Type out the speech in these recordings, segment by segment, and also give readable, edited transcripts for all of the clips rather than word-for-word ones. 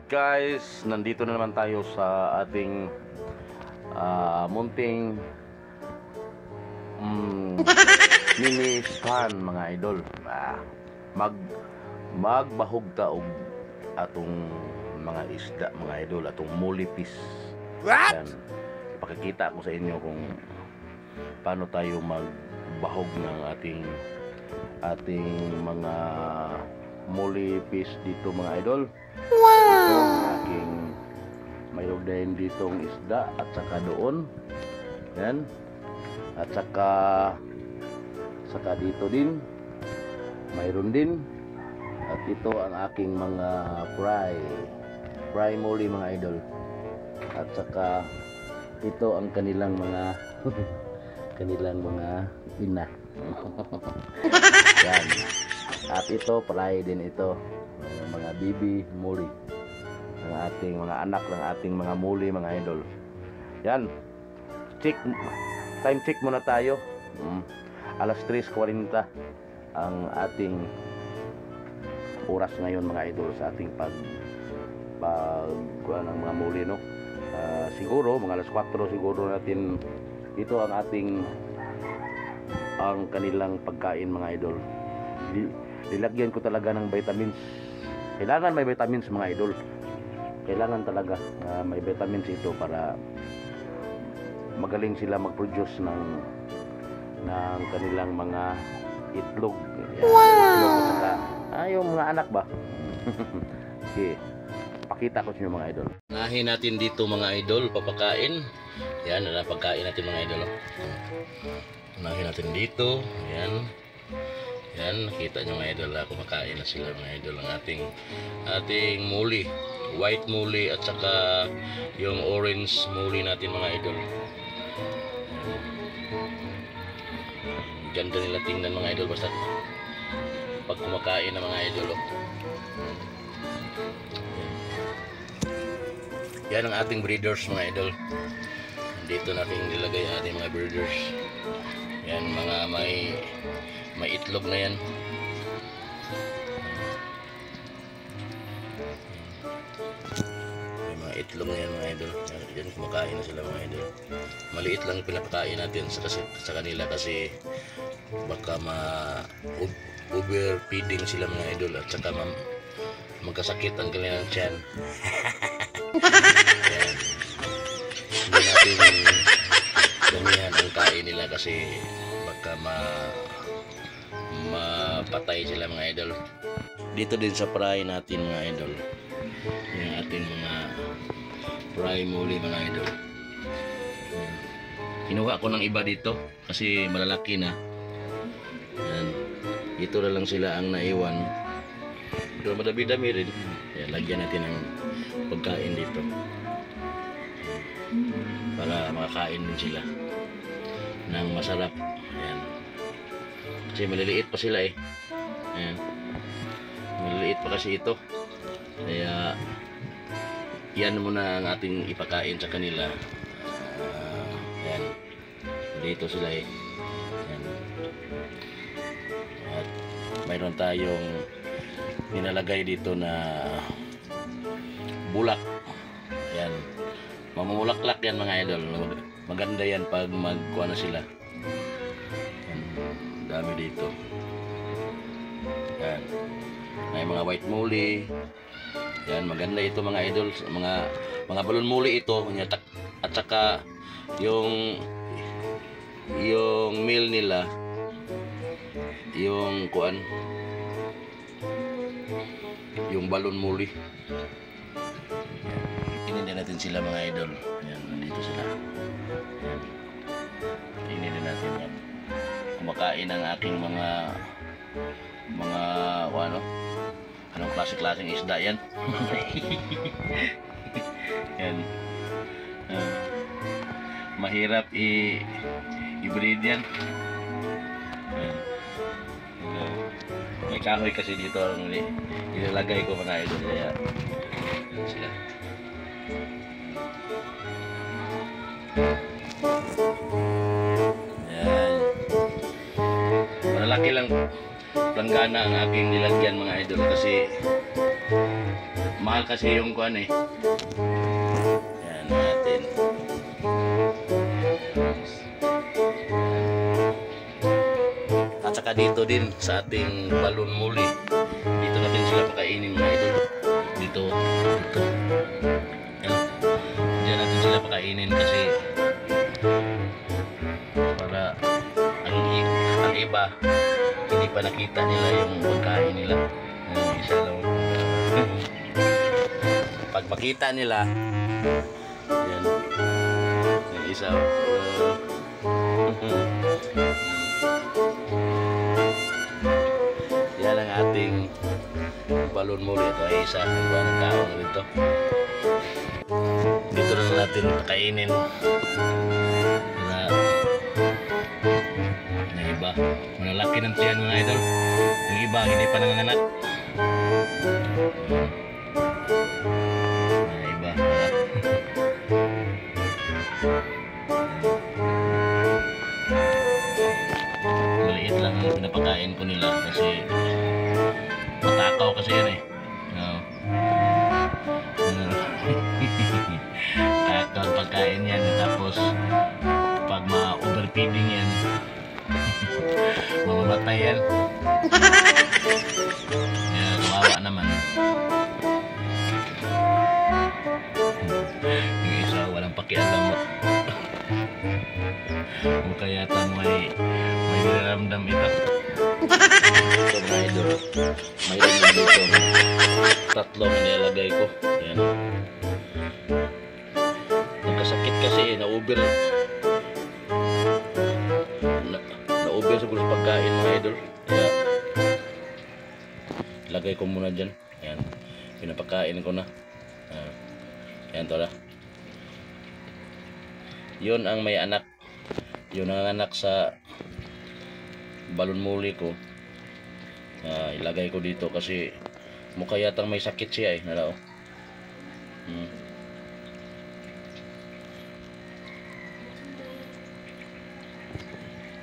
Guys, nandito na naman tayo sa ating munting mini stand mga idol. Magbahog ta og atong mga isda mga idol, atong mulipis. What? Yan. Ipakikita ko sa inyo kung paano tayo magbahog ng ating mga mulipis dito mga idol. Aking mayroon din ditong isda at saka doon yan at saka dito din mayroon din at ito ang aking mga fry muli mga idol at saka ito ang kanilang mga ina yan at ito fry din ito mga bibi muli ng ating mga anak ng ating mga muli mga idol. Yan. Time check muna tayo. Alas 3:40 ang ating oras ngayon mga idol sa ating pag ng mga muli no. Siguro mga alas 4 siguro natin ito ang kanilang pagkain mga idol. Nilagyan ko talaga ng vitamins. Kailangan may vitamins mga idol. Kailangan talaga may vitamins ito para magaling sila mag-produce ng kanilang mga itlog. Itlog at saka yung mga anak ba? Okay. Pakita ko sa inyo mga idol. Nahin natin dito mga idol, papakain. Yan, pagkain natin mga idol. Nahin natin dito. Yan. Yan, nakita nyo mga idol, kumakain na sila mga idol ang ating muli, white muli at saka yung orange muli natin mga idol. Ganda nila tingnan mga idol basta pag kumakain na mga idol. Yan ang ating breeders mga idol. Dito natin nilagay ang ating mga breeders. Yan mga may itlog na yan. May mga itlog na yan mga idol. Yan kumakain na sila mga idol. Maliit lang pinapakain natin sa kanila kasi baka overfeeding sila mga idol at saka magkasakit ang kanilang tiyan. Hindi natin damihan ang kain nila kasi baka mapatay sila mga idol. Dito din sa fry natin mga idol, yung ating mga fry muli mga idol. Kinuha ko ng iba dito kasi malalaki na. Yan. Ito na lang sila ang naiwan. Pero madami-dami rin. Yan, lagyan natin ng pagkain dito para makakain din sila ng masarap. Ayan. Kasi maliliit pa sila eh. Ayan. Maliliit pa kasi ito. Kaya yan muna ang ating ipakain sa kanila. Ayan. Dito sila eh. Ayan. At mayroon tayong nilalagay dito na bulak. Ayan. Mamumulaklak yan mga idol. Maganda yan pag magkuha na sila. Yan, dami dito. Yan. May mga white muli. Yan, maganda ito mga idol. Mga balon muli ito. At saka yung meal nila, yung kuan, yung balon muli. Inin natin sila mga idol. Ayan, nandito sila. Ayan. Inin natin yan. Kumakain ang aking mga anong klaseng isda yan. Yan. Mahirap i-breed yan. Ayan. May kahoy kasi dito ang ilalagay ko mga idol. Kaya yan sila. Yan. Malaki lang planggana ang aking nilagyan mga idol kasi mahal kasi yung kuan eh. Yan natin. At saka dito din sa ating balon muli. Dito natin sila pakainin mga idol. Dito. Yan. Diyan natin sila pakainin kasi para ang iba hindi pa nakita nila yung pagkain nila. Isa lang. Pag makita nila, yan, yung isa, yan ang ating balon muli. Ito ay isa, iba ng tao na dito. Dito na natin pakainin na iba. Malalaki ng tiyan mga idol. Yung iba, hindi pa nanganganak. Iba. Maliit lang ang pinapakain ko nila kasi matakaw kasi yan eh. Takaw pagkain yan. Tapos pag ma-overfeeding yan, mamamatay yan. Kaya kawawa naman. Yung isa walang pakialam. Mukha yata may nararamdam ito. Ito mga idol, mayroon na dito tatlong nilalagay ko. Yan. Nagkasakit kasi na-over siguro sa pagkain mga idol. Kaya lagay ko muna dyan. Yan. Pinapakain ko na. Yan to na. Yun ang may anak. Yun ang anak sa balon muli ko. Ilagay ko dito kasi mukha yatang may sakit siya eh. Nalao.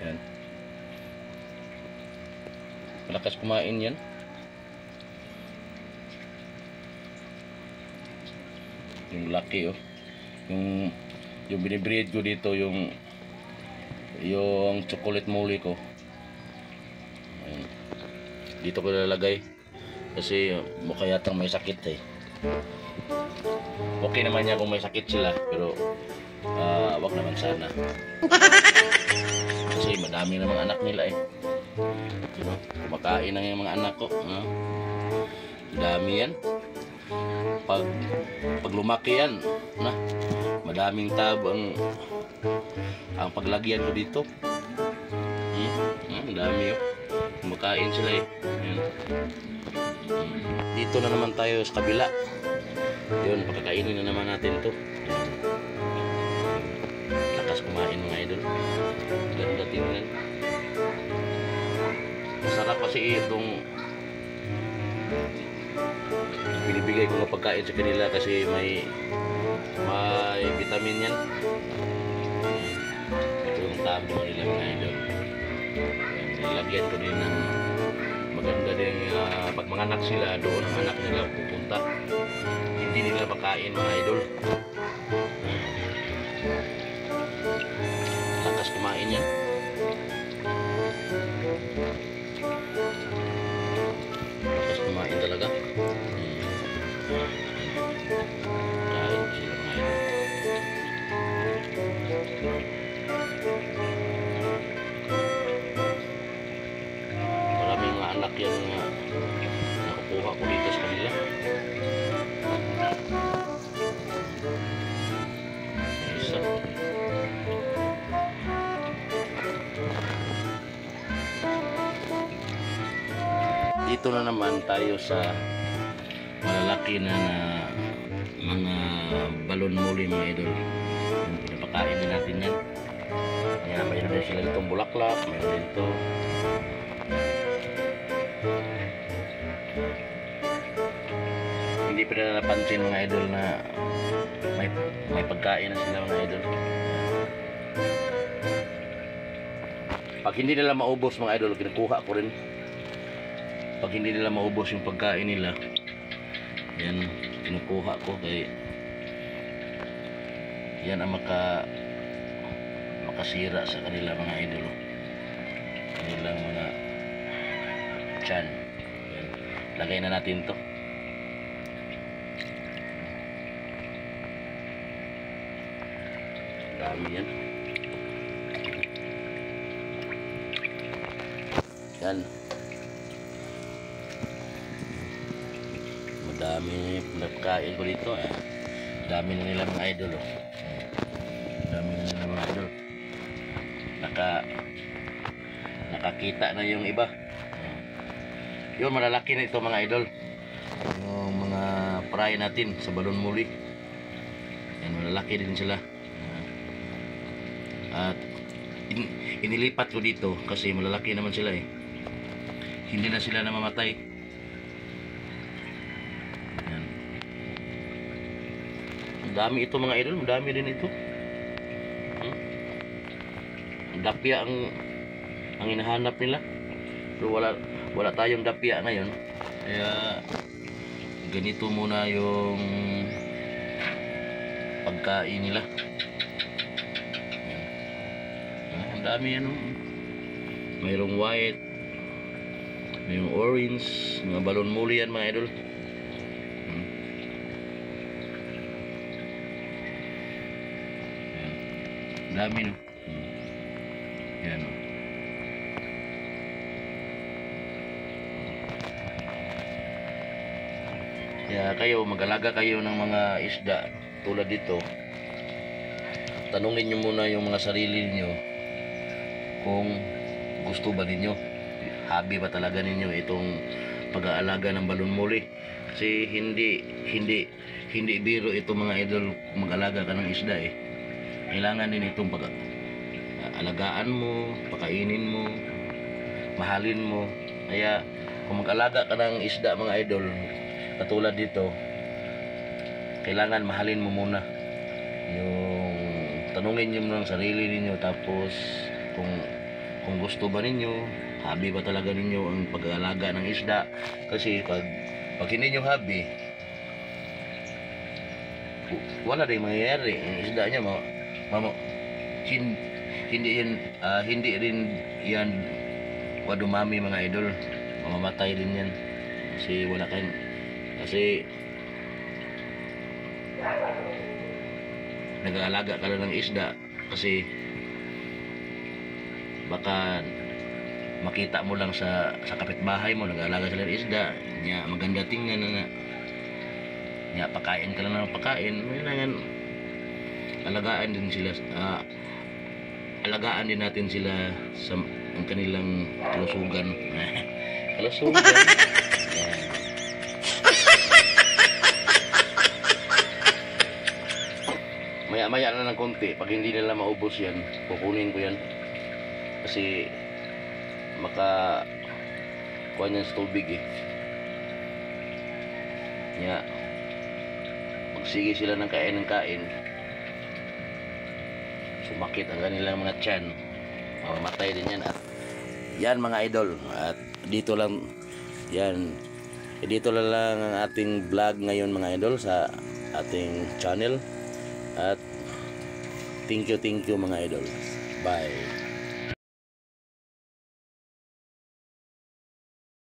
Yan. Malakas kumain yan. Yung laki oh. Yung binibreed ko dito yung chocolate muli ko. Ayan. Dito ko lalagay kasi mukha yatang may sakit eh. Okay naman niya kung may sakit sila pero wag naman sana. Kasi madami na mga anak nila eh. Kumakain na yung mga anak ko. Dami yan. Pag lumaki yan, madaming tabo ang paglagyan ko dito. Ang dami yun. Kumakain sila eh. Dito na naman tayo sa kabila. Yun, pagkakainin na naman natin to. Lakas kumain mga idol. Ganda tingnan. Masarap kasi itong binibigay ko ng pagkain sa kanila kasi may vitamin yan. Ito yung tabo nila mga idol. Nilagyan ko din ng maganda din pag mga anak sila doon ang anak nila pupunta. Hindi nila pakain mga idol. Lakas kumain yan. Lakas kumain talaga. Kain sila mga idol. Maraming mga anak yan na nakukuha ko dito sa kanila. Isa. Dito na naman tayo sa malalaki na mga balon muli mga idol. Pinapakain din natin yan. Kaya mayroon din sila ditong bulaklak, mayroon din ito. Hindi pa na napansin mga idol na may pagkain na sila mga idol. Pag hindi nila maubos mga idol, kinukuha ko rin. Pag hindi nila maubos yung pagkain nila, yan, kinukuha ko kay yan ang makasira sa kanila mga idol, kanilang mga tiyan. Yan. Lagay na natin to. Dami yan. Yan. Madami pinagkain ko dito. Dami na nila mga idol. Oh. Dami na nila mga idol. Nakakita na yung iba. Yun, malalaki na ito mga idol. Yung mga fry natin sa balon muli. Yan, malalaki din sila. At inilipat ko dito kasi malalaki naman sila eh. Hindi na sila namamatay. Yan. Ang dami ito mga idol, ang dami din ito. Dapya ang hinahanap nila. Pero wala tayong dapya ngayon. Kaya ganito muna yung pagkain nila. Ang dami yan. Mayroong white, mayroong orange, mga balon muli yan mga idol. Ang dami no. Yan. Kaya kayo, mag-alaga kayo ng mga isda tulad dito. Tanungin nyo muna yung mga sarili niyo kung gusto ba ninyo, hobby ba talaga ninyo itong pag-aalaga ng balon muli. Kasi hindi biro ito mga idol, mag-alaga ka ng isda eh. Kailangan din itong alagaan mo, pakainin mo, mahalin mo. Kaya kung mag-alaga ka ng isda mga idol, katulad dito, kailangan mahalin mo muna. Yung tanungin nyo muna ang sarili ninyo, tapos kung gusto ba ninyo, hobby ba talaga ninyo ang pag-aalaga ng isda. Kasi pag hindi nyo hobby, wala rin mangyayari. Ang isda nya hindi rin yan wadumami mga idol, mamamatay din yan kasi nag-aalaga ka lang ng isda. Kasi baka makita mo lang sa kapitbahay mo nag-aalaga sila ng isda niya, maganda tingnan na niya, pakain ka lang ng pakain. Kailangan alagaan din sila, alagaan din natin sila sa ang kanilang kalusugan. Kalusugan. Yan. Maya-maya na ng konti, pag hindi nila maubos yan, kukunin ko yan. Kasi kuha niyan sa tubig eh. Kaya magsige sila ng kain, sumakit ang kanilang mga tiyan, mamamatay din yan. At yan mga idol, at dito lang ang ating vlog ngayon mga idol sa ating channel. At thank you mga idol. Bye.